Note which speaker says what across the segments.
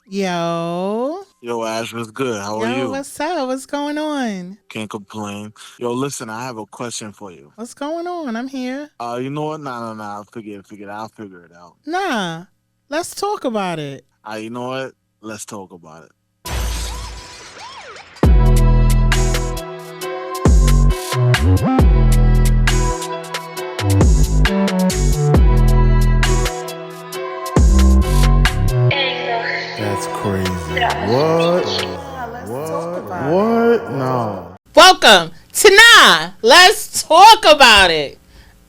Speaker 1: Yo.
Speaker 2: Yo, Ash, what's good? How are
Speaker 1: Yo,
Speaker 2: you?
Speaker 1: what's up? What's going on?
Speaker 2: Can't complain. Yo, listen, I have a question for you.
Speaker 1: What's going on? I'm here.
Speaker 2: You know what? Nah. Forget it. I'll figure it out.
Speaker 1: Nah, let's talk about it.
Speaker 2: You know what? Let's talk about it.
Speaker 3: That's crazy. What? What? No.
Speaker 1: Welcome to Nah. Let's talk about it.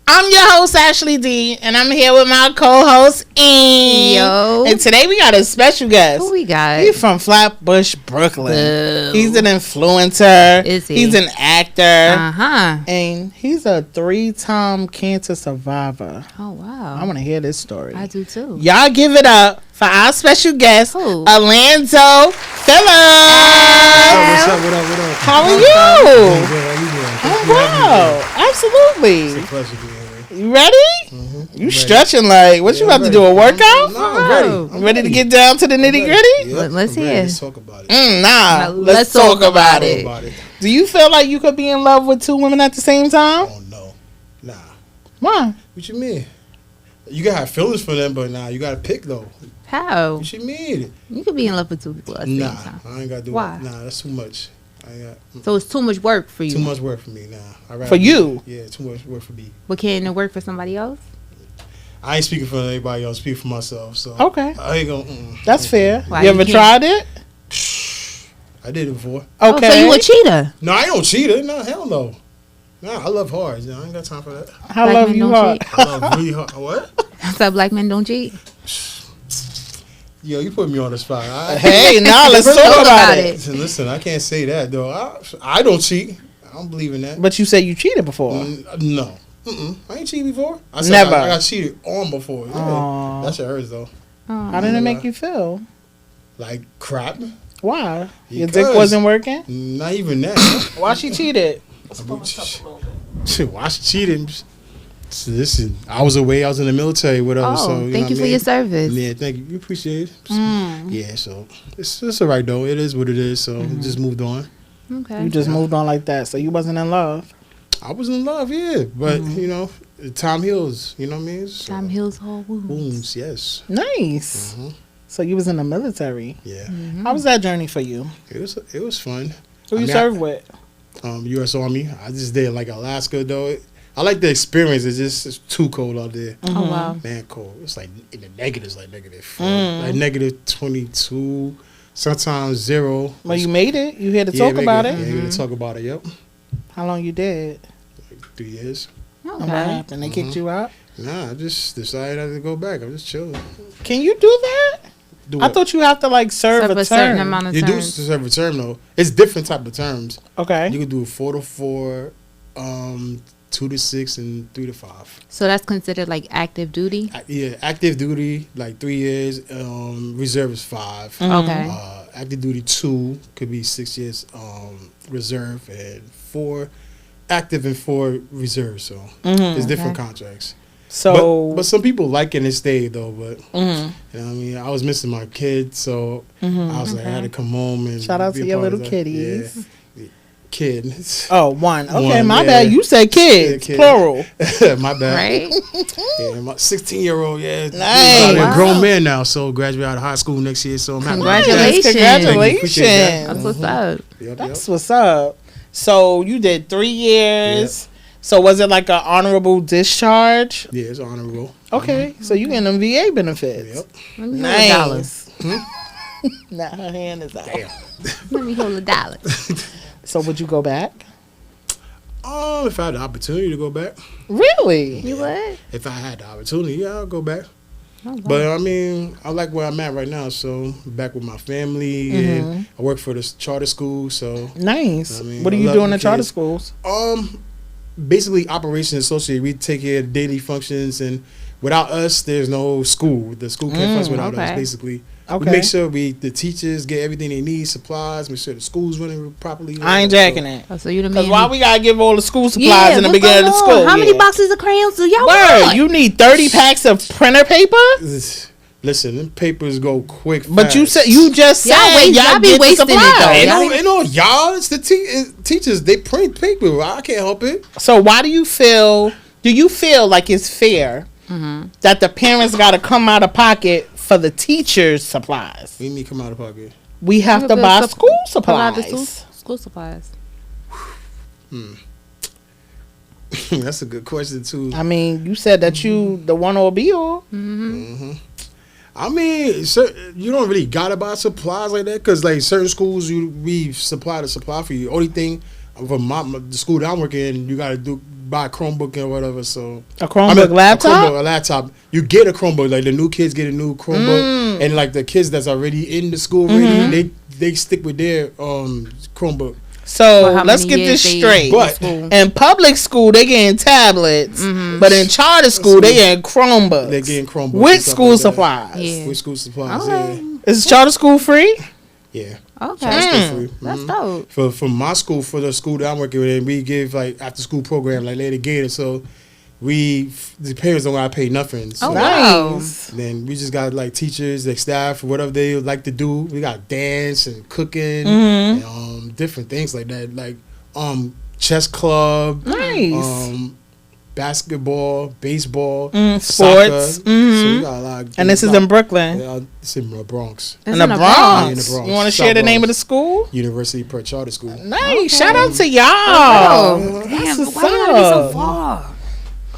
Speaker 1: I'm your host, Ashley D, and I'm here with my co-host, Ian.
Speaker 4: Yo.
Speaker 1: And today we got a special guest.
Speaker 4: Who we got?
Speaker 1: He's from Flatbush, Brooklyn.
Speaker 4: Boo.
Speaker 1: He's an influencer.
Speaker 4: Is he?
Speaker 1: He's an actor.
Speaker 4: Uh-huh.
Speaker 1: And he's a 3-time cancer survivor.
Speaker 4: Oh, wow.
Speaker 1: I want to hear this story.
Speaker 4: I do, too.
Speaker 1: Y'all give it up for our special guest,
Speaker 4: Who?
Speaker 1: Alanzo Phillips.
Speaker 3: What's up? What up?
Speaker 1: How are
Speaker 3: Doing
Speaker 1: you?
Speaker 3: good. How you doing?
Speaker 1: I'm well. Absolutely.
Speaker 3: It's a pleasure being here.
Speaker 1: You ready? You
Speaker 3: ready.
Speaker 1: stretching like, what you
Speaker 3: Yeah,
Speaker 1: about to
Speaker 3: I'm
Speaker 1: do, a
Speaker 3: ready.
Speaker 1: workout?
Speaker 3: No, I'm ready.
Speaker 1: Ready to get down to the nitty gritty?
Speaker 3: Yep,
Speaker 4: Let's
Speaker 3: I'm ready.
Speaker 4: hear.
Speaker 3: Let's talk about it.
Speaker 1: Nah,
Speaker 4: Now,
Speaker 1: let's talk about it.
Speaker 3: Talk about it.
Speaker 1: Do you feel like you could be in love with 2 women at the same time?
Speaker 3: Oh, no. Nah.
Speaker 1: Why?
Speaker 3: What you mean? You gotta have feelings for them, but nah, you gotta pick, though.
Speaker 4: How?
Speaker 3: What you mean?
Speaker 4: You could be in love with 2 people at the
Speaker 3: Nah,
Speaker 4: same time.
Speaker 3: I ain't gotta do
Speaker 4: Why?
Speaker 3: it. Nah, that's too much. I ain't got
Speaker 4: So it's too much work for you.
Speaker 3: too much work for me. Nah.
Speaker 1: For you?
Speaker 3: Yeah, too much work for me.
Speaker 4: But can it work for somebody else?
Speaker 3: I ain't speaking for anybody else. Speak for myself. So
Speaker 1: Okay.
Speaker 3: I ain't gonna.
Speaker 1: That's fair.
Speaker 4: Why
Speaker 1: You
Speaker 4: you
Speaker 1: ever
Speaker 4: can't-
Speaker 1: tried it?
Speaker 3: I did it before.
Speaker 4: Oh, so you a cheater.
Speaker 3: No, I ain't no cheater. No, hell no. No, I love hard. I ain't got time for that.
Speaker 1: How
Speaker 4: Black
Speaker 1: love
Speaker 4: men
Speaker 1: you
Speaker 4: don't
Speaker 1: hard?
Speaker 4: cheat.
Speaker 3: I love really hard. What?
Speaker 4: So black men don't cheat?
Speaker 3: Yo, you put me on the spot.
Speaker 1: Hey, now let's
Speaker 4: Let's
Speaker 1: talk
Speaker 4: talk
Speaker 1: about
Speaker 4: about
Speaker 1: it.
Speaker 4: it.
Speaker 3: Listen, I can't say that though. I don't cheat. I don't believe in that.
Speaker 1: But you said you cheated before.
Speaker 3: No. I ain't cheated before. I said
Speaker 1: Never.
Speaker 3: I got cheated on before. Yeah.
Speaker 1: Aw.
Speaker 3: That shit hurts though.
Speaker 4: Oh.
Speaker 1: How did it make you feel?
Speaker 3: Like crap.
Speaker 1: Why? Your dick
Speaker 3: Because-
Speaker 1: wasn't working?
Speaker 3: Not even that.
Speaker 1: Why she cheated?
Speaker 3: Why she cheating? Listen, I was away. I was in the military with her.
Speaker 4: Oh,
Speaker 3: so, you know
Speaker 4: thank
Speaker 3: what
Speaker 4: you
Speaker 3: I
Speaker 4: for
Speaker 3: mean?
Speaker 4: your service.
Speaker 3: Yeah, thank you. You appreciate it. Yeah, so it's all right though. It is what it is. So just moved on.
Speaker 4: Okay.
Speaker 1: You just moved on like that, so you wasn't in love.
Speaker 3: I was in love, yeah, but you know, time heals. You know what I mean? So,
Speaker 4: Time heals all wounds.
Speaker 3: wounds, yes.
Speaker 1: Nice. So you was in the military.
Speaker 3: Yeah,
Speaker 1: How was that journey for you?
Speaker 3: it was fun.
Speaker 1: Who
Speaker 3: I
Speaker 1: you
Speaker 3: mean,
Speaker 1: served with?
Speaker 3: U.S. Army. I just did like Alaska though. I like the experience. It's too cold out there.
Speaker 4: Oh, wow.
Speaker 3: Man, cold. It's like in the negatives, like -4, like -22, sometimes 0.
Speaker 1: Well, you made it. You here to
Speaker 3: Yeah,
Speaker 1: talk
Speaker 3: make
Speaker 1: about
Speaker 3: Yeah,
Speaker 1: it.
Speaker 3: we gonna talk about it. Yep,
Speaker 1: How long you did?
Speaker 3: 3 years.
Speaker 1: And what
Speaker 4: Okay.
Speaker 1: happened? They kicked you out?
Speaker 3: Nah, I just decided not to go back. I'm just chilling.
Speaker 1: Can you do that?
Speaker 3: Do
Speaker 1: I
Speaker 3: what?
Speaker 1: thought you have to like serve
Speaker 4: Serve
Speaker 1: a
Speaker 4: a certain
Speaker 1: term.
Speaker 4: amount of
Speaker 3: You do
Speaker 4: terms.
Speaker 3: serve a term though. It's different type of terms.
Speaker 1: Okay.
Speaker 3: You can do 4 to 4, 2 to 6, and 3 to 5.
Speaker 4: So that's considered like active duty?
Speaker 3: Yeah, active duty like 3 years. Reserve is 5.
Speaker 4: Okay.
Speaker 3: Active duty 2 could be 6 years. Reserve and 4 active and 4 reserve. So it's different contracts.
Speaker 1: So,
Speaker 3: But some people like it and stay though. But
Speaker 1: mhm.
Speaker 3: you know what I mean, I was missing my kids, so I was like, I had to come home and
Speaker 1: Shout out
Speaker 3: be
Speaker 1: to
Speaker 3: a
Speaker 1: your
Speaker 3: part of
Speaker 1: little
Speaker 3: that.
Speaker 1: kitties.
Speaker 3: Yeah. Kid.
Speaker 1: Oh, one. Okay,
Speaker 3: One,
Speaker 1: my
Speaker 3: yeah.
Speaker 1: bad. You said kids,
Speaker 3: Yeah, kid.
Speaker 1: plural.
Speaker 3: My bad.
Speaker 4: Right?
Speaker 3: Yeah, my 16-year-old. Yeah,
Speaker 1: Nice.
Speaker 3: I'm a
Speaker 4: Wow.
Speaker 3: grown man now, so graduate out of high school next year. So I'm happy.
Speaker 4: Congratulations.
Speaker 3: Thank you, appreciate that.
Speaker 1: Congratulations.
Speaker 4: That's what's up.
Speaker 3: Yep,
Speaker 1: That's what's up. So you did 3 years. So was it like an honorable discharge?
Speaker 3: Yeah, it's honorable.
Speaker 1: Okay, so you getting them VA benefits.
Speaker 3: Yep.
Speaker 4: Let me hold a dollar.
Speaker 1: Nice. Now her hand is out.
Speaker 3: Damn.
Speaker 4: Let me hold a dollar.
Speaker 1: So would you go back?
Speaker 3: If I had the opportunity to go back,
Speaker 1: Really?
Speaker 4: You would?
Speaker 3: if I had the opportunity, yeah, I'll go back.
Speaker 4: Oh, wow.
Speaker 3: But I mean, I like where I'm at right now. So back with my family, and I work for this charter school. So
Speaker 1: Nice.
Speaker 3: I mean,
Speaker 1: What are
Speaker 3: I
Speaker 1: you
Speaker 3: love
Speaker 1: doing
Speaker 3: the
Speaker 1: in charter
Speaker 3: kids.
Speaker 1: schools?
Speaker 3: Basically operations associate. We take care of daily functions, and without us, there's no school. The school can't function without us.
Speaker 4: okay.
Speaker 3: Basically,
Speaker 1: Okay.
Speaker 3: we make sure the teachers get everything they need, supplies. Make sure the school's running properly.
Speaker 1: I ain't jacking it.
Speaker 4: Oh, so you the
Speaker 1: Because
Speaker 4: man.
Speaker 1: why we gotta give all the school supplies in the
Speaker 4: what's
Speaker 1: beginning of the
Speaker 4: going on?
Speaker 1: school?
Speaker 4: How many
Speaker 1: year?
Speaker 4: boxes of crayons do y'all
Speaker 1: Word,
Speaker 4: want?
Speaker 1: you need 30 packs of printer paper?
Speaker 3: Listen, them papers go quick.
Speaker 1: But
Speaker 3: fast.
Speaker 1: you just said y'all
Speaker 4: be
Speaker 1: get the
Speaker 4: wasting it,
Speaker 1: supplies.
Speaker 4: though.
Speaker 3: Ain't no y'all. It's the teachers. They print paper. I can't help it.
Speaker 1: So why do you feel? Do you feel like it's fair that the parents got to come out of pocket for the teachers' supplies?
Speaker 3: We need to come out of pocket.
Speaker 1: We have to buy school supplies.
Speaker 4: School supplies.
Speaker 3: That's a good question too.
Speaker 1: I mean, you said that you the one or be all.
Speaker 3: I mean, you don't really gotta buy supplies like that because like certain schools we supply the supply for you. Only thing for the school that I'm working in, you gotta buy a Chromebook and whatever. So
Speaker 1: A Chromebook laptop.
Speaker 3: A laptop. You get a Chromebook. Like the new kids get a new Chromebook, and like the kids that's already in the school already, they stick with their Chromebook.
Speaker 1: So let's get this straight.
Speaker 3: But
Speaker 1: in public school, they getting tablets, but in charter school, they getting Chromebooks.
Speaker 3: They're getting Chromebooks
Speaker 1: with school
Speaker 3: like
Speaker 1: supplies.
Speaker 4: Yeah.
Speaker 3: With school supplies.
Speaker 4: Okay.
Speaker 3: Yeah.
Speaker 1: Is charter school free?
Speaker 3: Yeah.
Speaker 4: Okay.
Speaker 3: Free.
Speaker 4: That's dope.
Speaker 3: For my school, for the school that I'm working with, we give like after school program like later gated. So the parents don't gotta pay nothing. So
Speaker 1: Nice.
Speaker 3: then we just got like teachers, like staff, whatever they like to do. We got dance and cooking, and, different things like that. Like chess club,
Speaker 1: Nice.
Speaker 3: Basketball, baseball,
Speaker 1: Sports.
Speaker 3: soccer. So we got a lot.
Speaker 1: And this is in Brooklyn.
Speaker 3: Yeah, it's in the Bronx.
Speaker 1: In the
Speaker 3: Yeah,
Speaker 1: Bronx.
Speaker 3: in the Bronx.
Speaker 1: You want to share the
Speaker 3: South
Speaker 1: name of the
Speaker 3: Bronx.
Speaker 1: school?
Speaker 3: University Per Charter School.
Speaker 1: Nice. Shout out to y'all.
Speaker 4: Oh,
Speaker 1: That's
Speaker 4: damn,
Speaker 1: what's
Speaker 4: why you gotta be so
Speaker 1: up.
Speaker 4: far?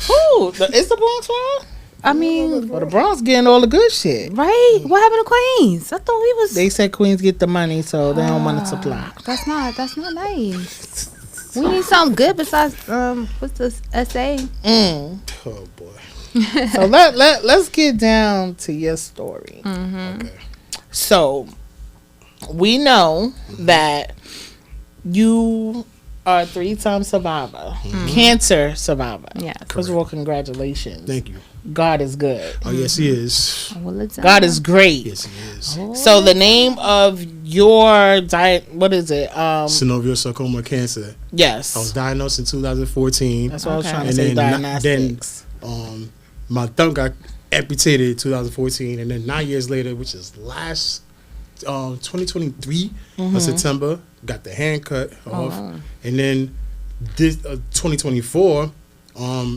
Speaker 1: Who? Is the Bronx far?
Speaker 4: I mean,
Speaker 1: Well, the Bronx getting all the good shit.
Speaker 4: right? What happened to Queens? I thought we was.
Speaker 1: They said Queens get the money, so they don't want to supply.
Speaker 4: That's not nice. We need something good besides what's this SA?
Speaker 3: Oh boy.
Speaker 1: So let's get down to your story.
Speaker 3: Okay.
Speaker 1: So we know that you are a 3-time survivor, cancer survivor.
Speaker 4: Yes.
Speaker 1: First of all, congratulations.
Speaker 3: Thank you.
Speaker 1: God is good.
Speaker 3: Oh yes, he is.
Speaker 4: Well, it's
Speaker 1: God is great.
Speaker 3: Yes, he is.
Speaker 1: So the name of your what is it?
Speaker 3: Synovial sarcoma cancer.
Speaker 1: Yes.
Speaker 3: I was diagnosed in 2014.
Speaker 1: That's what I was
Speaker 4: Okay.
Speaker 1: trying to
Speaker 3: And
Speaker 1: say.
Speaker 3: then
Speaker 1: Diagnostics.
Speaker 3: My thumb got amputated in 2014, and then 9 years later, which is last 2023 of September, got the hand cut off, and then this 2024,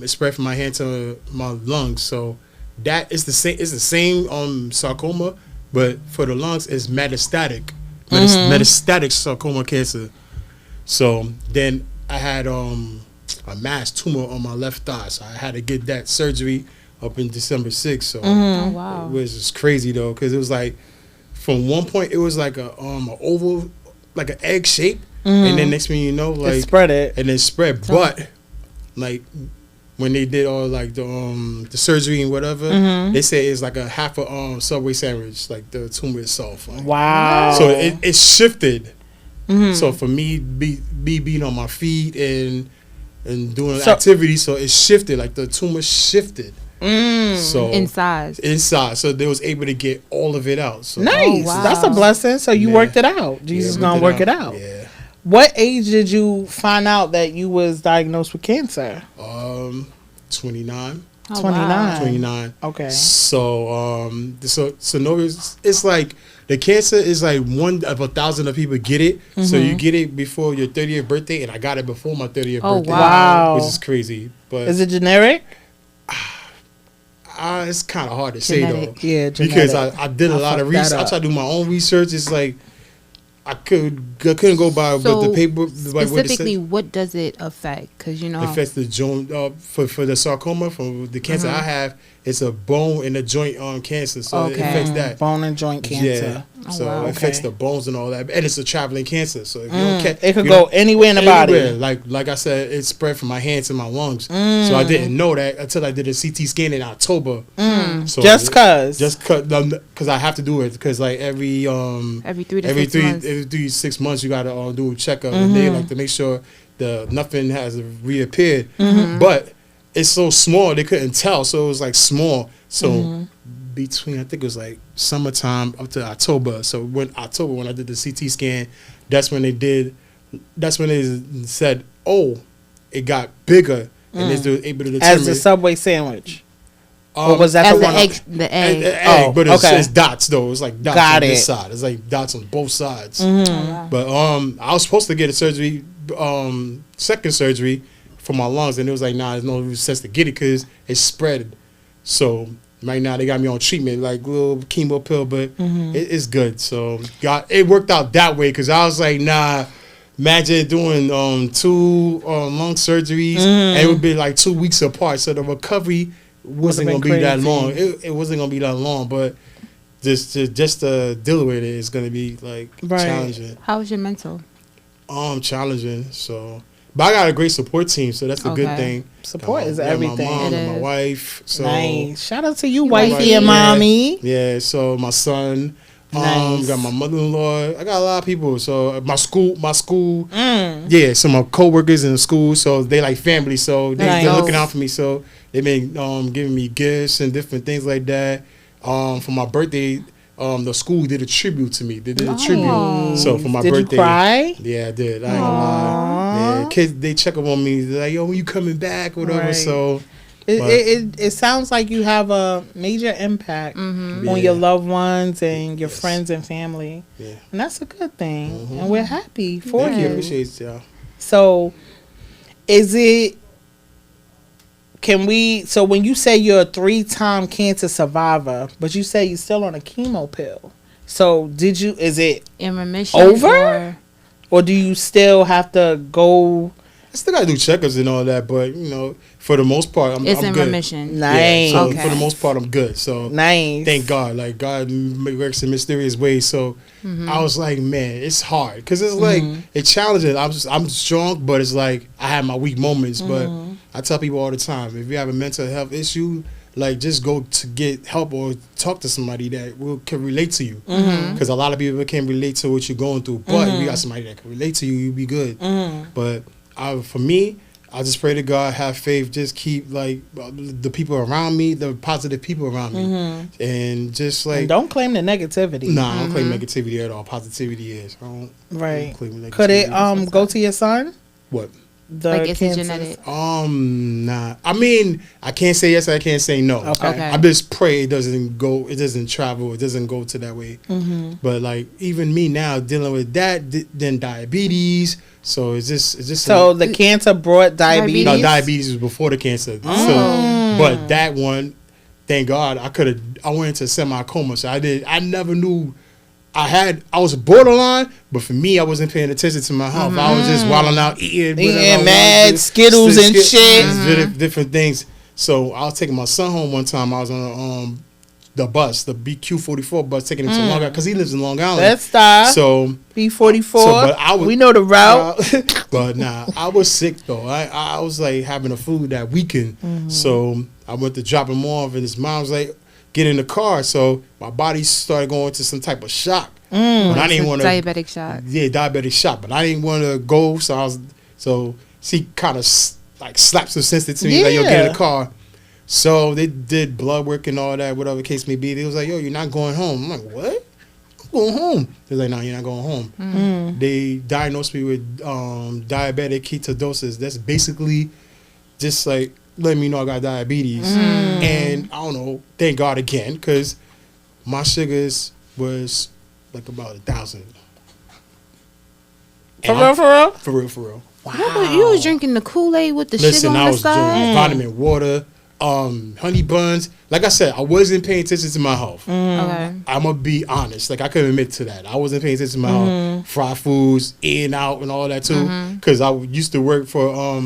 Speaker 3: it spread from my hand to my lungs. So that is the same. It's the same sarcoma, but for the lungs, it's metastatic. Metastatic sarcoma cancer. So then I had a mass tumor on my left thigh, so I had to get that surgery up in December 6th. So
Speaker 4: Oh wow.
Speaker 3: it was just crazy though, because it was like from one point it was like a oval, like an egg shape, and then next thing you know, like
Speaker 1: It spread it.
Speaker 3: and then spread. But like when they did all like the surgery and whatever, they say it's like a half a Subway sandwich, like the tumor itself. Like,
Speaker 1: Wow.
Speaker 3: so it shifted. So for me, being on my feet and doing activities, so it shifted. Like the tumor shifted. So inside, so they was able to get all of it out. So
Speaker 1: Nice.
Speaker 4: wow.
Speaker 1: That's a blessing. So you
Speaker 3: Yeah.
Speaker 1: worked it out. Jesus
Speaker 3: yeah,
Speaker 1: gonna work it out.
Speaker 3: Yeah.
Speaker 1: What age did you find out that you was diagnosed with cancer?
Speaker 3: 29.
Speaker 4: Oh,
Speaker 1: 29.
Speaker 4: wow.
Speaker 3: 29.
Speaker 1: Okay.
Speaker 3: So so no, it's like the cancer is like 1 of 1,000 of people get it. So you get it before your 30th birthday, and I got it before my 30th
Speaker 4: Oh,
Speaker 3: birthday.
Speaker 1: wow.
Speaker 3: Which is crazy. But
Speaker 1: Is it generic?
Speaker 3: it's kind of hard to say
Speaker 4: Genetic.
Speaker 3: though.
Speaker 1: Yeah,
Speaker 3: Because
Speaker 1: genetic.
Speaker 3: I did a lot of
Speaker 1: fucked that
Speaker 3: research. I
Speaker 1: up.
Speaker 3: tried to do my own research. It's like I couldn't go by
Speaker 4: So
Speaker 3: what the paper like what it said.
Speaker 4: specifically, what does it affect? Because
Speaker 3: Affects the joint for the sarcoma from the cancer I have. It's a bone and a joint cancer, so it
Speaker 4: Okay.
Speaker 3: affects that.
Speaker 1: Bone and joint cancer.
Speaker 3: Yeah, so
Speaker 4: wow.
Speaker 3: it affects
Speaker 1: Okay.
Speaker 3: the bones and all that, and it's a traveling cancer. So if you don't catch,
Speaker 1: It could
Speaker 3: you
Speaker 1: go
Speaker 3: don't-
Speaker 1: anywhere in the
Speaker 3: anywhere.
Speaker 1: body.
Speaker 3: Like I said, it spread from my hands to my lungs. So I didn't know that until I did a CT scan in October. So
Speaker 1: Just cause.
Speaker 3: because I have to do it because like every
Speaker 4: 3 to
Speaker 3: every
Speaker 4: 6
Speaker 3: three
Speaker 4: months.
Speaker 3: every 3 to 6 months you gotta do a checkup and they like to make sure nothing has reappeared. But it's so small they couldn't tell, so it was like small. So between I think it was like summertime up to October. So when I did the CT scan, that's when they said, oh, it got bigger and they were able to determine
Speaker 1: As the Subway sandwich. Or was that
Speaker 4: As
Speaker 1: the
Speaker 4: the
Speaker 1: one?
Speaker 4: egg, the egg.
Speaker 1: Oh,
Speaker 3: but it's,
Speaker 1: okay.
Speaker 3: it's dots though. It's like dots
Speaker 1: Got
Speaker 3: on this
Speaker 1: it.
Speaker 3: side. It's like dots on both sides.
Speaker 1: Mm-hmm.
Speaker 3: But I was supposed to get a surgery, second surgery for my lungs, and it was like, nah, there's no sense to get it because it's spread. So right now they got me on treatment, like little chemo pill, but it's good. So it worked out that way because I was like, nah. Imagine doing 2 lung surgeries, and it would be like 2 weeks apart. So the recovery wasn't gonna be that long. It wasn't gonna be that long, but just to deal with it is gonna be like challenging.
Speaker 4: How was your mental?
Speaker 3: Challenging. So, but I got a great support team, so that's a good thing.
Speaker 1: Support is
Speaker 3: My
Speaker 1: everything.
Speaker 3: mom
Speaker 4: It
Speaker 3: and my
Speaker 4: is.
Speaker 3: wife. So
Speaker 1: Nice. Shout out to you,
Speaker 4: Wifey.
Speaker 1: wifey and mommy.
Speaker 3: yeah. So my son.
Speaker 1: Nice.
Speaker 3: Got my mother-in-law. I got a lot of people. So my school.
Speaker 1: Mm.
Speaker 3: Yeah, so my coworkers in school, so they like family. So they're
Speaker 1: Nice.
Speaker 3: looking out for me. So they've been giving me gifts and different things like that. For my birthday, the school did a tribute to me. They did a tribute. So for my
Speaker 1: Did
Speaker 3: birthday,
Speaker 1: you cry?
Speaker 3: yeah, I did. I ain't gonna lie. Yeah, kids they check up on me. They're like, yo, when you coming back, or whatever.
Speaker 1: Right.
Speaker 3: So.
Speaker 1: It sounds like you have a major impact on your loved ones and your friends and family.
Speaker 3: Yeah.
Speaker 1: And that's a good thing. And we're happy for
Speaker 3: Thank you.
Speaker 1: you.
Speaker 3: Appreciate y'all.
Speaker 1: So, so when you say you're a 3-time cancer survivor, but you say you're still on a chemo pill. So is it
Speaker 4: In remission?
Speaker 1: over? Or do you still have to go?
Speaker 3: I still gotta do checkups and all that, but for the most part, I'm
Speaker 4: It's in
Speaker 3: good.
Speaker 4: remission.
Speaker 1: Nice.
Speaker 3: Yeah, so
Speaker 4: Okay.
Speaker 3: for the most part, I'm good. So
Speaker 1: Nice.
Speaker 3: thank God. Like God works in mysterious ways. So I was like, man, it's hard because it's like it's challenging. I'm strong, but it's like I have my weak moments. But I tell people all the time, if you have a mental health issue, like just go to get help or talk to somebody that can relate to you. Because a lot of people can't relate to what you're going through. But if you got somebody that can relate to you, you'll be good. But for me, I just pray to God, have faith, just keep like the people around me, the positive people around me, and just like
Speaker 1: And don't claim the negativity.
Speaker 3: Nah, I don't claim negativity at all. Positivity is. I don't
Speaker 1: Right.
Speaker 3: claim negativity.
Speaker 1: Could it go to your son?
Speaker 3: What?
Speaker 1: The
Speaker 4: Is it
Speaker 1: cancers?
Speaker 4: genetic?
Speaker 3: Nah. I mean, I can't say yes. I can't say no.
Speaker 1: Okay.
Speaker 3: I just pray it doesn't go. It doesn't travel. It doesn't go to that way. But like even me now dealing with that, then diabetes. So it's just.
Speaker 1: So the cancer brought diabetes.
Speaker 3: No, diabetes was before the cancer. So, but that one, thank God, I went into semi-coma. So I never knew I was borderline, but for me, I wasn't paying attention to my health. I was just wilding out, eating
Speaker 1: mad Skittles and shit.
Speaker 3: Different things. So I was taking my son home one time. I was on the bus, the BQ44 bus, taking him to Long Island because he lives in Long Island.
Speaker 1: Let's stop.
Speaker 3: So
Speaker 1: B44. We know the route.
Speaker 3: But nah, I was sick though. I was like having a flu that weekend. So I went to drop him off, and his mom was like, "Get in the car." So my body started going into some type of shock. But I didn't want to.
Speaker 4: Diabetic shock.
Speaker 3: Yeah, diabetic shock. But I didn't want to go. So she kind of like slapped some sense into me, like, "Yo, get in the car." So they did blood work and all that, whatever the case may be. They was like, "Yo, you're not going home." I'm like, "What? I'm going home." They're like, "No, you're not going home." They diagnosed me with diabetic ketoacidosis. That's basically just like letting me know I got diabetes. And I don't know, thank God again, because my sugars was like about 1,000.
Speaker 1: For real?
Speaker 3: For real.
Speaker 4: Wow. You was drinking the Kool-Aid with the
Speaker 3: Listen,
Speaker 4: sugar on
Speaker 3: I
Speaker 4: the
Speaker 3: was drinking
Speaker 4: side?
Speaker 3: vitamin water, honey buns. Like I said, I wasn't paying attention to my health.
Speaker 4: Okay.
Speaker 3: I'm gonna be honest. Like I can admit to that. I wasn't paying attention to my health. Fried foods, in out, and all that too. Because I used to work for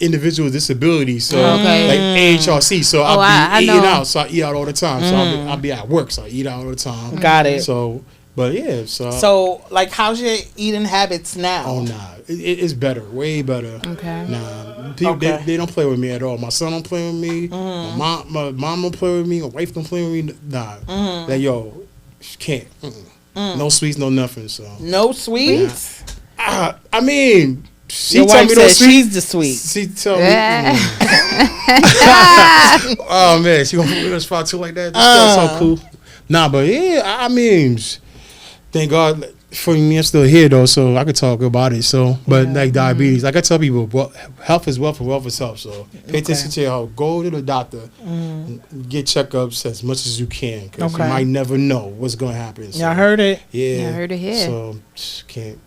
Speaker 3: individual disabilities, so
Speaker 4: Okay.
Speaker 3: like AHRC. So
Speaker 4: I
Speaker 3: I'll be eating
Speaker 4: know.
Speaker 3: out. So I eat out all the time. So I'll be at work. So I eat out all the time.
Speaker 1: Got it.
Speaker 3: So, but yeah.
Speaker 1: So, like, how's your eating habits now?
Speaker 3: Oh nah, it's better, way better.
Speaker 4: Okay.
Speaker 3: Nah, people
Speaker 1: Okay.
Speaker 3: they don't play with me at all. My son don't play with me. My mom don't play with me. My wife don't play with me. Nah, like yo, she can't. No sweets, no nothing. So
Speaker 1: No sweets?
Speaker 3: I mean, she
Speaker 1: Your
Speaker 3: told
Speaker 1: wife
Speaker 3: me
Speaker 1: said
Speaker 3: no sweets.
Speaker 1: she's the sweet.
Speaker 3: She told me. Oh man, she gonna put me in a spot too like that. That's so cool. Nah, but yeah, I mean, thank God. for me, I'm still here though, so I could talk about it. So, but like diabetes, like I tell people, well, health is wealth and wealth is health. So pay attention to your health. Go to the doctor, get checkups as much as you can, because you might never know what's going to happen. So,
Speaker 1: Y'all heard it?
Speaker 4: Yeah, I heard it here.
Speaker 3: So can't.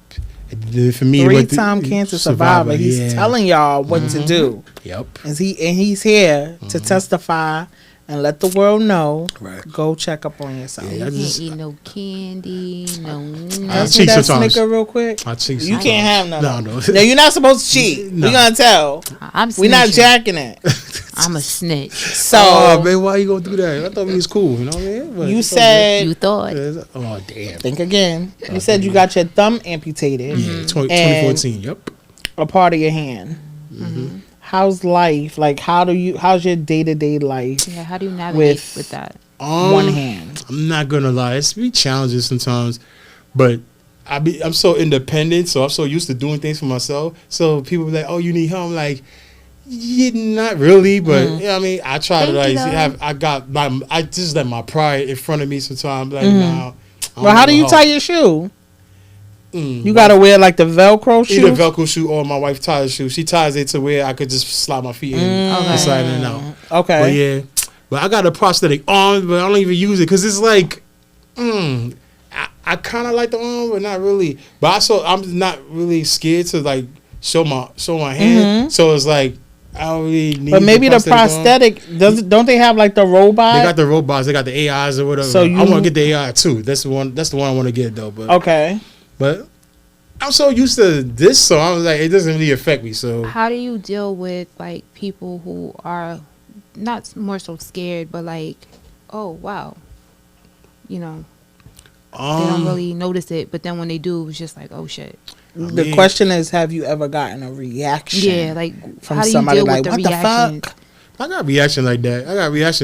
Speaker 3: For me,
Speaker 1: 3-time cancer survivor. He's telling y'all what to do.
Speaker 3: Yep.
Speaker 1: And he's here to testify and let the world know.
Speaker 3: Right.
Speaker 1: Go check up on yourself.
Speaker 4: You can't eat no candy, no.
Speaker 1: Pass me that Snicker real quick.
Speaker 3: I cheat
Speaker 1: You can't have none.
Speaker 3: No.
Speaker 1: No, you're not supposed to cheat.
Speaker 3: No.
Speaker 1: We're gonna tell. We're not jacking it.
Speaker 4: I'm a snitch.
Speaker 1: So,
Speaker 3: man, why you gonna do that? I thought we was cool. You know what I mean? But
Speaker 1: you said.
Speaker 4: You thought.
Speaker 3: Oh damn.
Speaker 1: Think again. You said you got your thumb amputated.
Speaker 3: Yeah, 2014. Yep.
Speaker 1: A part of your hand. How's life? Like, how's your day-to-day life?
Speaker 4: Yeah, how do you navigate with that?
Speaker 1: One hand.
Speaker 3: I'm not gonna lie, it's be challenging sometimes, but I'm so independent, so I'm so used to doing things for myself. So people be like, "Oh, you need help?" I'm like, yeah, not really, but you know what I mean. I try to like I just let my pride in front of me sometimes. Like, nah.
Speaker 1: Well, how do you tie your shoe? You gotta wear like the Velcro shoe.
Speaker 3: Either Velcro shoe or my wife ties a shoe. She ties it to where I could just slide my feet in and slide in and out.
Speaker 1: Okay.
Speaker 3: But yeah, but I got a prosthetic arm, but I don't even use it because it's like, I kind of like the arm, but not really. But I'm not really scared to like show my hand. So it's like I don't really need.
Speaker 1: But maybe the prosthetic don't they have like the robot?
Speaker 3: They got the robots. They got the AIs or whatever. So I want to get the AI too. That's the one I want to get though. But
Speaker 1: okay.
Speaker 3: But I'm so used to this, so I was like, it doesn't really affect me. So
Speaker 4: how do you deal with like people who are not more so scared, but like, oh wow, they don't really notice it, but then when they do, it's just like, oh shit.
Speaker 1: The question is, have you ever gotten a reaction?
Speaker 4: Yeah, like
Speaker 1: from
Speaker 4: how do you
Speaker 1: somebody
Speaker 4: deal
Speaker 1: like,
Speaker 4: with
Speaker 1: what
Speaker 4: the
Speaker 1: the
Speaker 4: reaction?
Speaker 1: fuck?
Speaker 3: I got a reaction like that.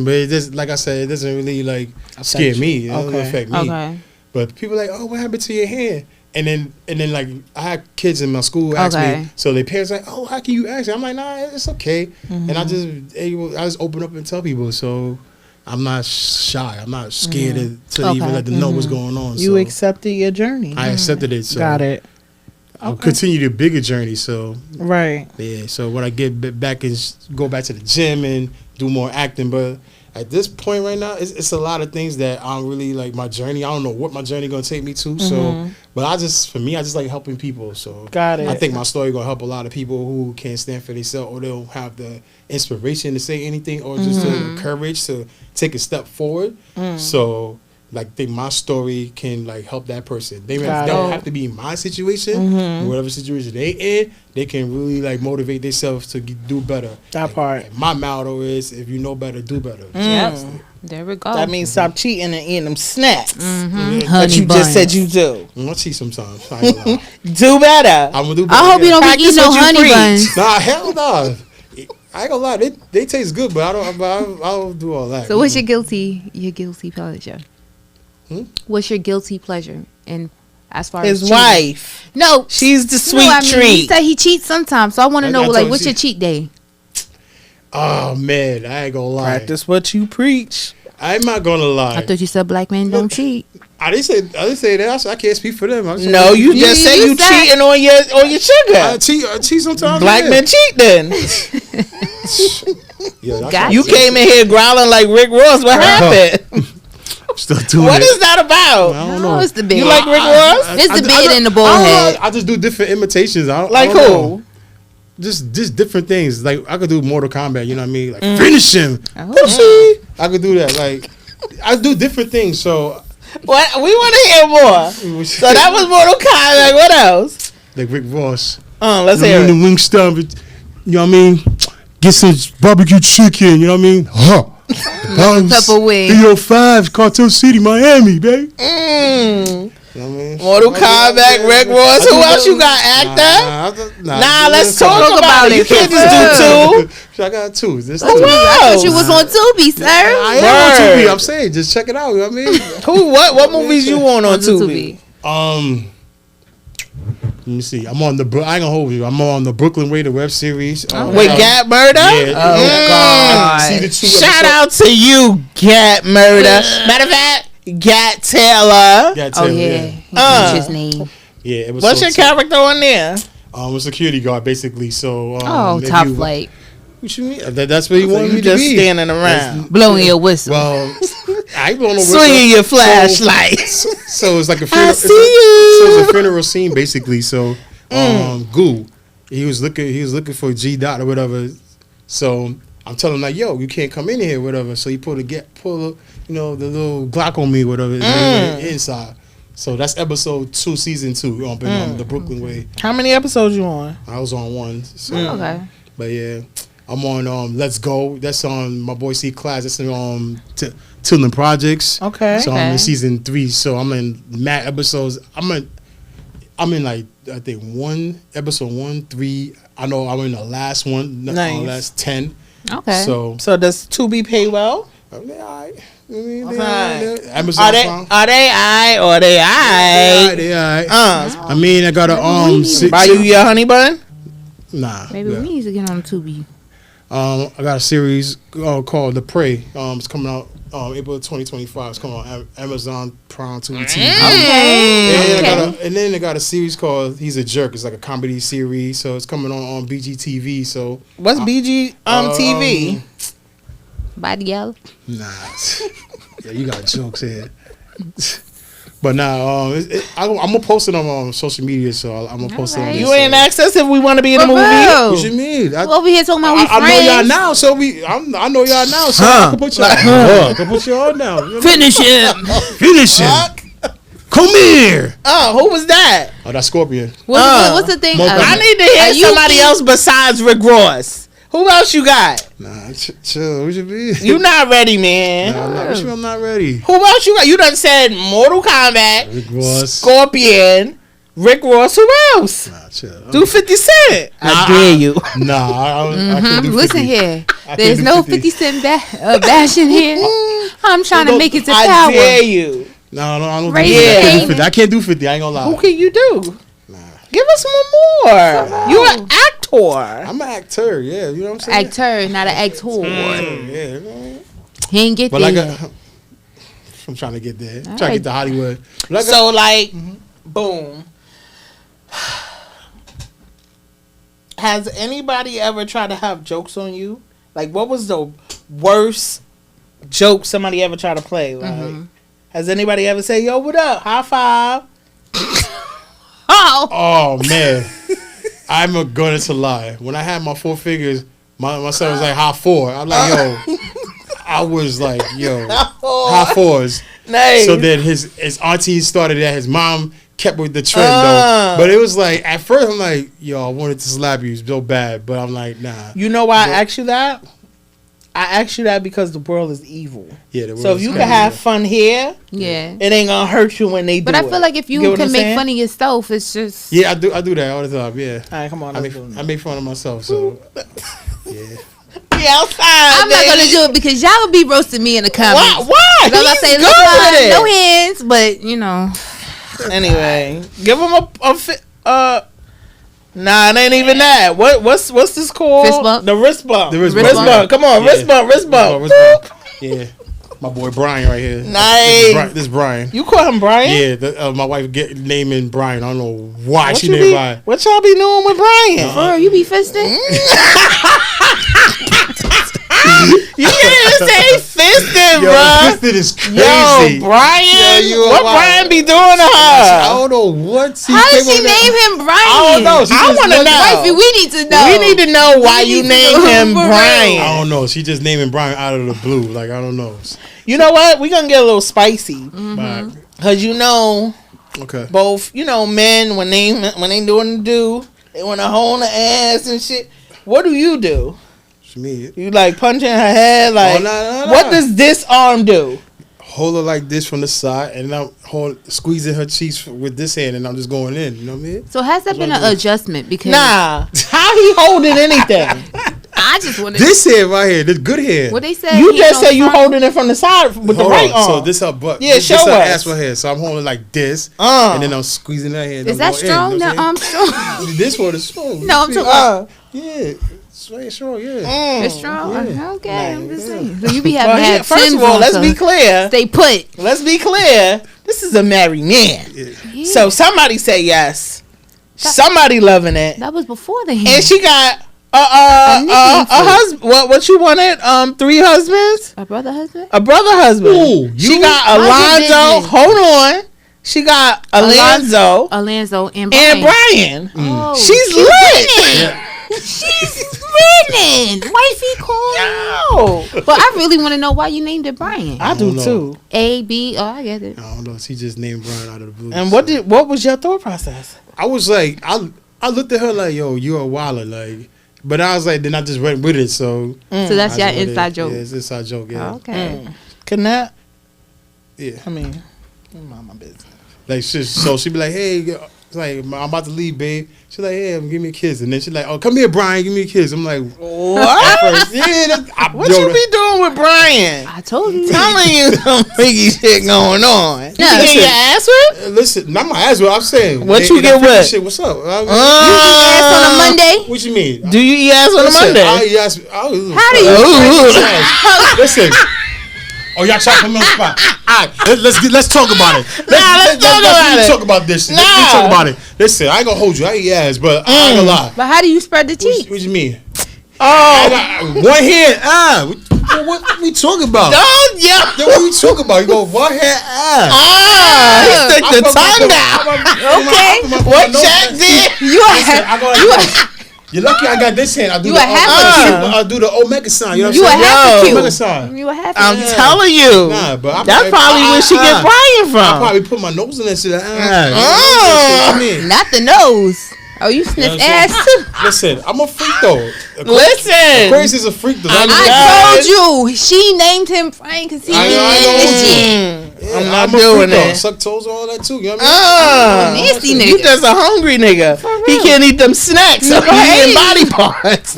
Speaker 3: But it just like I said, it doesn't really like scare me. It doesn't affect me.
Speaker 4: Okay.
Speaker 3: But people like, oh, what happened to your hand? And then like I had kids in my school ask me, so their parents like, oh, how can you ask me? I'm like, nah, it's okay. And I just open up and tell people. So I'm not shy. I'm not scared to even let them know what's going on.
Speaker 1: You accepted your journey.
Speaker 3: I accepted it. So
Speaker 1: got it.
Speaker 3: I'll continue the bigger journey. So
Speaker 1: right.
Speaker 3: Yeah. So when I get back and go back to the gym and do more acting, but at this point right now, it's a lot of things that I don't really like my journey. I don't know what my journey gonna take me to. So, but I just like helping people. So
Speaker 1: got it.
Speaker 3: I think my story gonna help a lot of people who can't stand for themselves or they don't have the inspiration to say anything or just the courage to take a step forward. So like, think my story can like help that person. They don't have to be in my situation, whatever situation they in. They can really like motivate themselves to do better. That
Speaker 1: part.
Speaker 3: And my motto is, if you know better, do better.
Speaker 4: There we go.
Speaker 1: That means stop cheating and eating them snacks
Speaker 4: that
Speaker 1: you just said you do.
Speaker 3: I cheat sometimes. I ain't gonna lie.
Speaker 1: Do better.
Speaker 3: I'm gonna do better.
Speaker 4: I hope you don't be eating no honey buns.
Speaker 3: Nah, hell nah. I ain't gonna lie. They taste good, but I don't do all that.
Speaker 4: So what's your guilty pleasure? What's your guilty pleasure? And as far as
Speaker 1: his wife,
Speaker 4: no,
Speaker 1: she's the sweet treat.
Speaker 4: He said he cheats sometimes, so I want to know like what's your cheat day?
Speaker 3: Oh man, I ain't gonna lie.
Speaker 1: Practice what you preach.
Speaker 3: I'm not gonna lie.
Speaker 4: I thought you said black men don't cheat.
Speaker 3: I didn't say that. I can't speak for them.
Speaker 1: No, you just said you cheating on your sugar.
Speaker 3: I cheat sometimes.
Speaker 1: Black men cheat then. You came in here growling like Rick Ross. What happened?
Speaker 3: Still doing
Speaker 1: what is that about?
Speaker 3: I don't know.
Speaker 4: It's the beard.
Speaker 1: You like Rick Ross?
Speaker 4: It's the beard and the bald head.
Speaker 3: I just do different imitations.
Speaker 1: Like who?
Speaker 3: Just different things. Like I could do Mortal Kombat. You know what I mean? Like finish him. I could do that. Like I do different things. So
Speaker 1: what? We want to hear more. So that was Mortal Kombat. What else?
Speaker 3: Like Rick Ross.
Speaker 1: Let's hear it.
Speaker 3: The wing stump. You know what I mean? Get some barbecue chicken. You know what I mean? Huh.
Speaker 4: Pepper wing.
Speaker 3: 305 Cartel City, Miami, baby.
Speaker 1: Mortal Kombat, Rick Ross. Who else you got, actor? Nah, let's talk about it. You can't just do two.
Speaker 3: I got two.
Speaker 4: I thought you was on Tubi, sir.
Speaker 3: I am on Tubi. I'm saying, just check it out. You know what I mean?
Speaker 1: What movies you on Tubi?
Speaker 3: Let me see. I'm on I ain't gonna hold you. I'm on the Brooklyn Way, the web series.
Speaker 1: With Gat Murder?
Speaker 3: Yeah.
Speaker 1: Oh, God. Shout out to you, Gat Murder. Matter of fact, Gat Taylor.
Speaker 3: Got
Speaker 4: Oh
Speaker 3: Taylor,
Speaker 4: yeah, his name.
Speaker 3: Yeah, it was.
Speaker 1: What's
Speaker 3: so
Speaker 1: your character on there?
Speaker 3: A security guard, basically. So, if
Speaker 4: Top
Speaker 3: you-
Speaker 4: flight,
Speaker 3: What you mean? That's what he
Speaker 1: So
Speaker 3: wanted
Speaker 1: you
Speaker 3: me to
Speaker 1: just
Speaker 3: be.
Speaker 1: standing around,
Speaker 4: blowing your whistle.
Speaker 3: Well, I ain't blowing no
Speaker 1: swinging
Speaker 3: whistle.
Speaker 1: your flashlight.
Speaker 3: So it's like a
Speaker 1: I
Speaker 3: funeral.
Speaker 1: see you.
Speaker 3: So it's a funeral scene basically. So Goo, he was looking for G Dot or whatever. So I'm telling him like, yo, you can't come in here, or whatever. So he pull the the little Glock on me, whatever, inside. So that's episode 2, season 2, up in the Brooklyn way.
Speaker 1: How many episodes you on?
Speaker 3: I was on 1. So,
Speaker 4: Okay.
Speaker 3: but yeah, I'm on Let's Go. That's on my boy C Class. That's on Tilden Projects.
Speaker 1: Okay.
Speaker 3: So I'm
Speaker 4: Okay.
Speaker 3: in season 3. So I'm in mad episodes. I'm in like I think episode 1, 3. I know I'm in the last one.
Speaker 1: Nice.
Speaker 3: Last 10.
Speaker 4: Okay.
Speaker 3: So
Speaker 1: does 2B pay well?
Speaker 3: they alright. I mean,
Speaker 1: Okay.
Speaker 3: Amazon
Speaker 1: Are they
Speaker 3: Prime.
Speaker 1: aight or they aight?
Speaker 3: They alright.
Speaker 1: Uh,
Speaker 3: I mean, I got a
Speaker 1: buy you your honey bun?
Speaker 3: Nah.
Speaker 4: Maybe
Speaker 3: yeah.
Speaker 4: we need to get on Tubi.
Speaker 3: I got a series called The Prey. It's coming out April 2025. It's coming on Amazon Prime TV.
Speaker 4: Okay.
Speaker 3: And then I got a series called He's a Jerk. It's like a comedy series. So it's coming on BGTV. So
Speaker 1: What's BG TV?
Speaker 4: Body yellow.
Speaker 3: nah, yeah, you got jokes here. But nah, I'm gonna post it on social media. So I'm gonna post it. On
Speaker 4: Alright.
Speaker 1: You ain't asked us if we want to be in the
Speaker 4: For
Speaker 1: movie.
Speaker 4: real.
Speaker 3: What you mean?
Speaker 4: We over here talking about we
Speaker 3: I know
Speaker 4: friends.
Speaker 3: y'all now, so I know y'all now, so
Speaker 1: Huh.
Speaker 3: I can put y'all. I can put y'all on now.
Speaker 4: Finish him.
Speaker 3: Finish him. Come here.
Speaker 1: Oh, who was that?
Speaker 3: Oh, that's Scorpion.
Speaker 4: What's the thing?
Speaker 3: Mocha.
Speaker 1: I need to hear somebody else besides Rick Ross. Who else you got?
Speaker 3: Nah, chill. What you be?
Speaker 1: You not ready, man.
Speaker 3: Nah, I'm not ready.
Speaker 1: Who else you got? You done said Mortal Kombat,
Speaker 3: Rick Ross.
Speaker 1: Scorpion, Rick Ross. Who else?
Speaker 3: Nah, chill.
Speaker 1: Do 50 Cent. I dare you.
Speaker 3: Nah, I can't do 50.
Speaker 4: Listen here.
Speaker 3: I
Speaker 4: There's
Speaker 3: can't do
Speaker 4: no
Speaker 3: 50.
Speaker 4: 50 Cent bashing here. I'm trying to make it to
Speaker 1: I
Speaker 4: power.
Speaker 1: dare you.
Speaker 3: No, I don't
Speaker 4: Raise
Speaker 3: do 50. I
Speaker 1: the
Speaker 3: can't do
Speaker 4: game.
Speaker 3: 50. I can't do 50. I ain't gonna lie.
Speaker 1: Who can you do?
Speaker 3: Nah.
Speaker 1: Give us one more. You're an actor.
Speaker 3: I'm an actor, yeah. You know what I'm saying?
Speaker 4: Actor, not an actor.
Speaker 3: Yeah.
Speaker 4: He ain't get
Speaker 3: But
Speaker 4: there
Speaker 3: like,
Speaker 4: yet.
Speaker 3: I'm trying to get there. I'm
Speaker 4: All
Speaker 3: trying to
Speaker 4: right.
Speaker 3: get to Hollywood. But
Speaker 1: So like, boom. Has anybody ever tried to have jokes on you? Like, what was the worst joke somebody ever tried to play? Like, has anybody ever said, "Yo, what up? High five"?
Speaker 3: Oh man, I'm gonna to lie. When I had my 4 figures, my son was like high 4. I'm like, yo, I was like, yo, high 4s.
Speaker 1: Nice.
Speaker 3: So then his auntie started that. His mom kept with the trend though. But it was like at first I'm like, yo, I wanted to slap you so bad, but I'm like, nah.
Speaker 1: You know why I asked you that? I asked you that because the world is evil.
Speaker 3: Yeah.
Speaker 1: So if you can have fun here,
Speaker 4: Yeah.
Speaker 1: it ain't gonna hurt you when they do
Speaker 4: But
Speaker 1: it.
Speaker 4: I feel like if
Speaker 1: Get
Speaker 4: you
Speaker 1: what I'm
Speaker 4: can make
Speaker 1: saying?
Speaker 4: fun of yourself, it's just.
Speaker 3: Yeah, I do that all the time. Yeah.
Speaker 1: All right, come on.
Speaker 3: I
Speaker 1: Let's do it.
Speaker 3: make fun of myself. So yeah.
Speaker 1: Be outside.
Speaker 4: I'm not gonna do it because y'all will be roasting me in the comments.
Speaker 1: Why?
Speaker 4: Because I
Speaker 1: He's
Speaker 4: say,
Speaker 1: good
Speaker 4: look,
Speaker 1: with it.
Speaker 4: no hands, but you know.
Speaker 1: Anyway, give him Nah, it ain't even that. What's this called?
Speaker 4: Fist bump?
Speaker 1: The wrist bump.
Speaker 3: The wrist
Speaker 1: Wrist
Speaker 3: bump.
Speaker 1: bump. Come on,
Speaker 3: Yeah.
Speaker 1: wrist bump. Wrist bump.
Speaker 3: Wrist bump. Yeah. My boy Brian right here.
Speaker 1: Nice.
Speaker 3: This is Brian.
Speaker 1: You call him Brian?
Speaker 3: Yeah, my wife naming Brian. I don't know why
Speaker 1: What
Speaker 3: she
Speaker 1: you
Speaker 3: named
Speaker 1: be-
Speaker 3: Brian.
Speaker 1: What y'all be doing with Brian?
Speaker 4: Bro, you be fisting?
Speaker 1: You didn't say fisting,
Speaker 3: Yo,
Speaker 1: bro.
Speaker 3: this is crazy.
Speaker 1: Yo, Brian.
Speaker 3: Yo,
Speaker 1: what
Speaker 3: wow.
Speaker 1: Brian be doing to
Speaker 3: I
Speaker 1: her?
Speaker 3: don't know what.
Speaker 4: How did she name him Brian?
Speaker 3: I don't know. She
Speaker 1: I
Speaker 3: just
Speaker 1: want to
Speaker 3: looked-
Speaker 1: know.
Speaker 4: Wifey, we need to know.
Speaker 1: We need to know why
Speaker 4: We
Speaker 1: you
Speaker 4: need to
Speaker 1: named
Speaker 4: know
Speaker 1: him
Speaker 4: for real.
Speaker 1: Brian.
Speaker 3: I don't know. She just naming Brian out of the blue. Like I don't know.
Speaker 1: You know what? We're gonna get a little spicy.
Speaker 3: But,
Speaker 1: Cause you know,
Speaker 3: okay.
Speaker 1: both men when they doing they want to hold the ass and shit. What do?
Speaker 3: She mean
Speaker 1: You like punching her head? Like,
Speaker 3: no.
Speaker 1: what does this arm do?
Speaker 3: hold her like this from the side, and I'm squeezing her cheeks with this hand, and I'm just going in. You know what I mean?
Speaker 4: So has that been an adjustment? Because
Speaker 1: Nah, how he holding anything?
Speaker 4: I just want to.
Speaker 3: This hand right here, this good hand.
Speaker 4: What they said?
Speaker 1: You
Speaker 4: he
Speaker 1: just
Speaker 4: don't
Speaker 1: said you
Speaker 4: front-
Speaker 1: holding it from the side with the
Speaker 3: Hold
Speaker 1: right
Speaker 3: on.
Speaker 1: arm.
Speaker 3: So this her butt.
Speaker 1: Yeah,
Speaker 3: this
Speaker 1: show
Speaker 3: her
Speaker 1: us.
Speaker 3: ass right here. So I'm holding like this, and then I'm squeezing her hand.
Speaker 4: Is
Speaker 3: I'm
Speaker 4: that
Speaker 3: going in,
Speaker 4: strong?
Speaker 3: you know
Speaker 4: That
Speaker 3: what I'm
Speaker 4: arm strong?
Speaker 3: saying? This one is strong.
Speaker 4: No, I'm
Speaker 3: See?
Speaker 4: talking.
Speaker 3: Yeah. It's very strong, yeah.
Speaker 4: It's strong.
Speaker 3: Yeah.
Speaker 4: Okay, I'm
Speaker 1: Nice.
Speaker 4: just saying. So you be having
Speaker 1: Well,
Speaker 4: to have
Speaker 1: first of
Speaker 4: Timbs
Speaker 1: all,
Speaker 4: on,
Speaker 1: let's
Speaker 4: so
Speaker 1: be clear.
Speaker 4: stay put.
Speaker 1: Let's be clear. This is a married man.
Speaker 4: Yeah.
Speaker 1: So somebody say yes. Somebody loving it.
Speaker 4: That was before the hand.
Speaker 1: And she got
Speaker 4: A
Speaker 1: a
Speaker 4: nickname for it.
Speaker 1: husband. What you wanted? 3 husbands?
Speaker 4: A brother husband?
Speaker 1: A brother husband.
Speaker 3: Ooh,
Speaker 1: She
Speaker 3: you?
Speaker 1: got
Speaker 4: Mind your
Speaker 1: Alonzo.
Speaker 4: business.
Speaker 1: Hold on. She got Alanzo
Speaker 4: Alonzo and Brian.
Speaker 1: and Brian.
Speaker 4: Oh,
Speaker 1: She's
Speaker 4: she
Speaker 1: lit.
Speaker 4: winning. She's winning. Wifey call.
Speaker 1: Yo.
Speaker 4: But I really want to know why you named it Brian.
Speaker 1: I do
Speaker 3: don't know.
Speaker 1: too.
Speaker 4: A, B, I get it.
Speaker 3: I don't know. She just named Brian out of the blue.
Speaker 1: And
Speaker 3: so.
Speaker 1: what was your thought process?
Speaker 3: I was like, I looked at her like, yo, you're a wilder, like. But I was like, then I just went with it. So
Speaker 4: So that's
Speaker 3: I
Speaker 4: your
Speaker 3: just went
Speaker 4: inside
Speaker 3: it.
Speaker 4: joke.
Speaker 3: Yeah, it's inside joke. Yeah,
Speaker 4: Okay.
Speaker 1: Can that?
Speaker 3: yeah.
Speaker 1: I mean, mind my business.
Speaker 3: Like so she be like, hey, it's like I'm about to leave, babe. She's like, hey, give me a kiss, and then she's like, oh, come here, Brian, give me a kiss. I'm like,
Speaker 1: What?
Speaker 3: first, yeah,
Speaker 1: What you be doing with Brian?
Speaker 4: I told you.
Speaker 1: Telling you some freaky shit going on. You
Speaker 4: Yeah.
Speaker 1: getting your ass whipped?
Speaker 3: Listen, not my ass. What I'm saying.
Speaker 1: What
Speaker 3: Hey,
Speaker 1: you get
Speaker 3: that freaky
Speaker 1: with?
Speaker 3: Shit, what's up?
Speaker 4: Ass on a Monday.
Speaker 3: What you mean?
Speaker 1: Do you eat ass on a
Speaker 3: Listen,
Speaker 1: Monday?
Speaker 4: How do you?
Speaker 3: Listen. Oh, y'all trying to put me on the spot. All right, let's talk about it.
Speaker 1: let's talk about
Speaker 3: Let's
Speaker 1: it.
Speaker 3: talk about this.
Speaker 1: Nah.
Speaker 3: Let's talk about it. Listen, I ain't gonna hold you. I eat ass, but I ain't gonna lie.
Speaker 4: But how do you spread the cheek?
Speaker 3: What you mean?
Speaker 1: Oh,
Speaker 3: One hand, what we talking about?
Speaker 1: don't yeah.
Speaker 3: Then what we talking about? You go one hand,
Speaker 1: He stick the tongue out.
Speaker 4: Okay.
Speaker 1: What Jack did?
Speaker 3: You're lucky I got this hand. I do
Speaker 4: You
Speaker 3: the
Speaker 4: a half
Speaker 3: I do the omega sign. You know what
Speaker 4: You a
Speaker 3: I'm saying?
Speaker 4: half a
Speaker 1: Yo.
Speaker 4: Q.
Speaker 3: Omega sign.
Speaker 4: You a half a
Speaker 1: I'm
Speaker 4: Q.
Speaker 1: telling you.
Speaker 3: Nah, but
Speaker 1: That's probably where she get Brian
Speaker 3: I
Speaker 1: from.
Speaker 3: probably put my nose in that shit.
Speaker 1: Oh.
Speaker 3: I mean,
Speaker 4: Not the nose. Oh, you sniff
Speaker 3: You know what I'm
Speaker 4: ass too.
Speaker 3: listen, I'm a freak though.
Speaker 1: Listen.
Speaker 3: Aquarius is a freak though.
Speaker 4: I told you. She named him Brian because he
Speaker 3: I know,
Speaker 4: did this shit.
Speaker 3: Yeah,
Speaker 1: I'm not
Speaker 3: a
Speaker 1: doing
Speaker 3: freak, though.
Speaker 1: it.
Speaker 3: Suck toes, all that too. You know what I mean?
Speaker 4: Nasty
Speaker 1: You
Speaker 4: nigga.
Speaker 1: just a hungry nigga. He can't eat them snacks. So he eating body parts.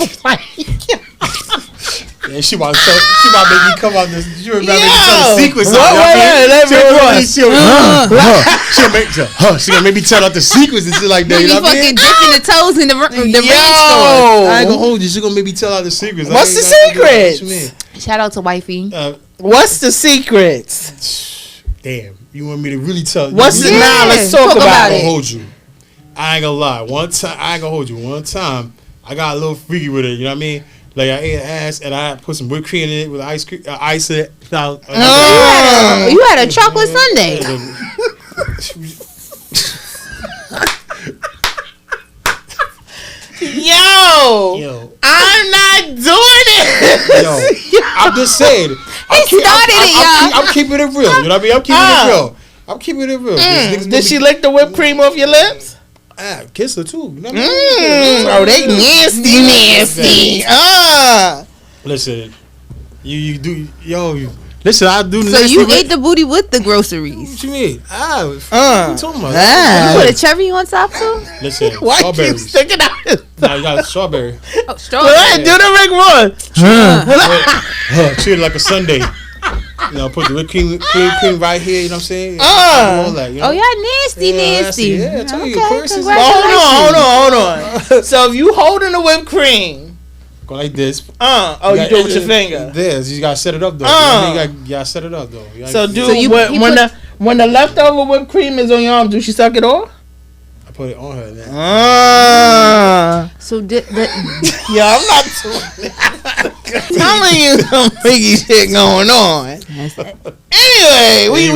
Speaker 3: Yeah, she about to make me come out this. She remember me tell the secrets.
Speaker 1: What?
Speaker 3: She gonna make me tell out the secrets and shit like that.
Speaker 4: You
Speaker 3: You
Speaker 4: be
Speaker 3: know what I mean?
Speaker 4: fucking dipping the toes in the ranch store.
Speaker 3: I ain't gonna hold you. She gonna make me tell out the secrets.
Speaker 1: What's the
Speaker 3: secrets?
Speaker 1: secrets?
Speaker 4: Shout out to wifey.
Speaker 1: What's the secrets?
Speaker 3: Damn, you want me to really tell?
Speaker 1: What's the
Speaker 3: you,
Speaker 1: now? Let's talk
Speaker 4: Talk
Speaker 1: about
Speaker 3: I
Speaker 4: about
Speaker 3: ain't
Speaker 1: it.
Speaker 3: gonna hold you. I ain't gonna lie. One time, I ain't gonna hold you. One time, I got a little freaky with it. You know what I mean? Like I ate an ass and I put some whipped cream in it with ice cream, ice it.
Speaker 4: You had a chocolate sundae.
Speaker 1: Yo, I'm not doing it.
Speaker 3: Yo, I'm just saying. I'm keeping it real. You know what I mean? I'm keeping it real. I'm keeping it real.
Speaker 1: Did she lick the whipped cream off your lips?
Speaker 3: Kiss her too. You know what I mean?
Speaker 1: Oh, they nasty.
Speaker 3: Listen, you do listen. I do.
Speaker 4: So you ate the booty with the groceries.
Speaker 3: What you mean? What you talking about?
Speaker 4: You put a cherry on top too?
Speaker 3: Listen,
Speaker 1: Why keep
Speaker 3: strawberries.
Speaker 1: sticking out?
Speaker 3: Nah, you got strawberry.
Speaker 4: Oh,
Speaker 1: Go
Speaker 4: strawberry.
Speaker 1: ahead, do the Rick Roy.
Speaker 3: Treat it like a sundae. You know, put the whipped cream right here. You know what I'm saying? All that. You know?
Speaker 4: Oh, y'all nasty.
Speaker 3: Yeah, I told you, Aquarius is
Speaker 1: Hold on. So if you holding the whipped cream,
Speaker 3: go like this.
Speaker 1: you do it with your finger.
Speaker 3: This, you gotta set it up though. You know what I mean? You gotta set it up though.
Speaker 1: So when the
Speaker 4: put-
Speaker 1: leftover whipped cream is on your arm, do she suck it off?
Speaker 3: I put it on her. Then.
Speaker 4: So
Speaker 1: Yeah, I'm not doing it. Telling you some freaky shit going on. Anyway, we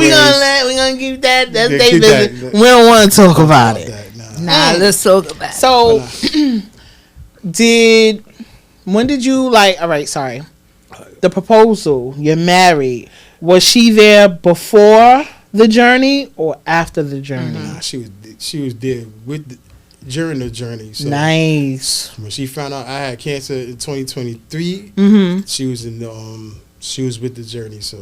Speaker 1: gonna keep that. That's
Speaker 3: Yeah,
Speaker 1: they
Speaker 3: keep
Speaker 1: business.
Speaker 3: that.
Speaker 1: We don't want to talk about it.
Speaker 4: nah, let's talk about it.
Speaker 1: So, when did you like? All right, sorry. The proposal. You're married. Was she there before the journey or after the journey?
Speaker 3: Nah, she was there during the journey. So
Speaker 1: Nice.
Speaker 3: when she found out I had cancer in 2023, she was she was with the journey. So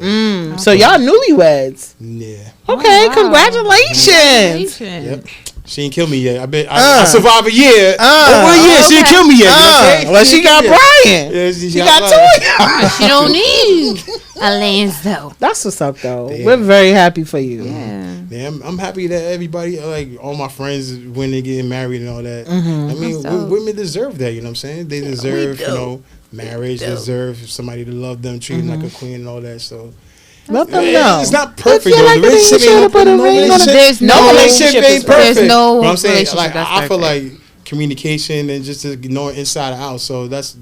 Speaker 1: So y'all newlyweds.
Speaker 3: yeah,
Speaker 1: Okay,
Speaker 4: wow.
Speaker 1: congratulations.
Speaker 3: yep. She ain't kill me yet. I survived a year. She ain't
Speaker 4: okay.
Speaker 3: kill me yet. You know what I'm saying?
Speaker 1: Well, she got Brian.
Speaker 3: Yeah,
Speaker 1: She got two of y'all.
Speaker 4: She don't need Alanzo.
Speaker 1: That's what's up, though.
Speaker 3: Yeah.
Speaker 1: We're very happy for you.
Speaker 4: Yeah.
Speaker 3: Yeah, I'm happy that everybody, like all my friends, when they getting married and all that. I mean, women deserve that. You know what I'm saying? They deserve, marriage. Deserve somebody to love them, treat them like a queen and all that. So.
Speaker 1: Let them know.
Speaker 3: It's not perfect.
Speaker 1: If you like
Speaker 3: the relationship ain't
Speaker 1: there's no relationship
Speaker 3: ain't perfect.
Speaker 4: There's no
Speaker 3: but I'm saying, like,
Speaker 4: that's
Speaker 3: I feel
Speaker 4: perfect.
Speaker 3: like communication and just knowing inside and out. So that's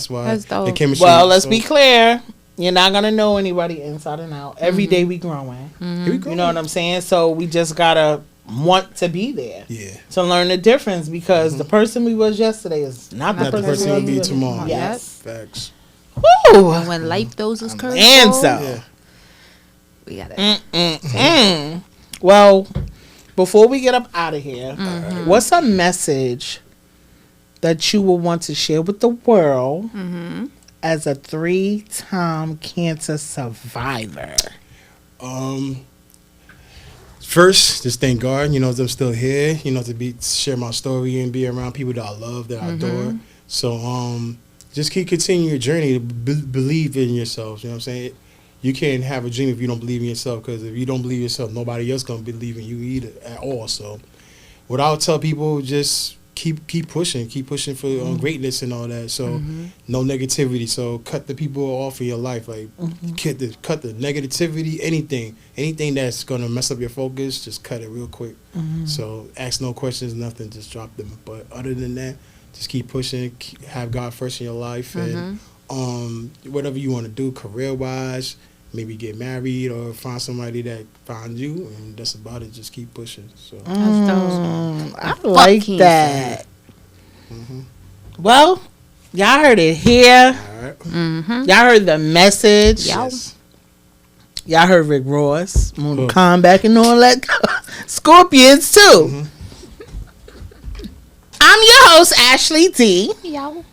Speaker 3: why the chemistry.
Speaker 1: Well, let's be clear. You're not gonna know anybody inside and out. Every day we growing. You know what I'm saying? So we just gotta want to be there.
Speaker 3: Yeah.
Speaker 1: To learn the difference, because the person we was yesterday is not the person
Speaker 3: we'll
Speaker 1: we
Speaker 3: be tomorrow.
Speaker 1: Yes.
Speaker 3: Facts.
Speaker 1: Woo.
Speaker 4: And when life throws us curveballs,
Speaker 1: And so.
Speaker 3: Yeah.
Speaker 4: we gotta.
Speaker 1: Well, before we get up out of here, what's a message that you will want to share with the world as a 3-time cancer survivor?
Speaker 3: First, just thank God, that I'm still here, to share my story and be around people that I love, that I adore. So, just continue your journey to believe in yourselves. You know what I'm saying? You can't have a dream if you don't believe in yourself, because if you don't believe in yourself, nobody else gonna believe in you either at all. So, what I would tell people, just keep pushing for greatness and all that. So, no negativity. So, cut the people off in your life. Like, cut the negativity. Anything that's gonna mess up your focus, just cut it real quick. So, ask no questions, nothing. Just drop them. But other than that, just keep pushing. Have God first in your life, and whatever you want to do, career wise. Maybe get married or find somebody that finds you, and that's about it. Just keep pushing. So
Speaker 1: I like that. Well, y'all heard it here.
Speaker 3: all right.
Speaker 1: Y'all heard the message.
Speaker 3: Yes.
Speaker 1: Y'all heard Rick Ross, Mortal Kombat, and all that. Scorpions too. I'm your host, Ashley D.
Speaker 4: Y'all.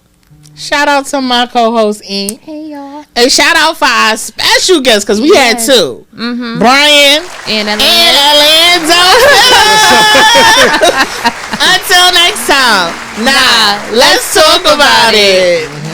Speaker 1: Shout out to my co-host, E.
Speaker 4: Hey, y'all.
Speaker 1: And shout out for our special guests, because we had two. Brian
Speaker 4: And
Speaker 1: Alanzo. Until next time. Nah, let's talk about it.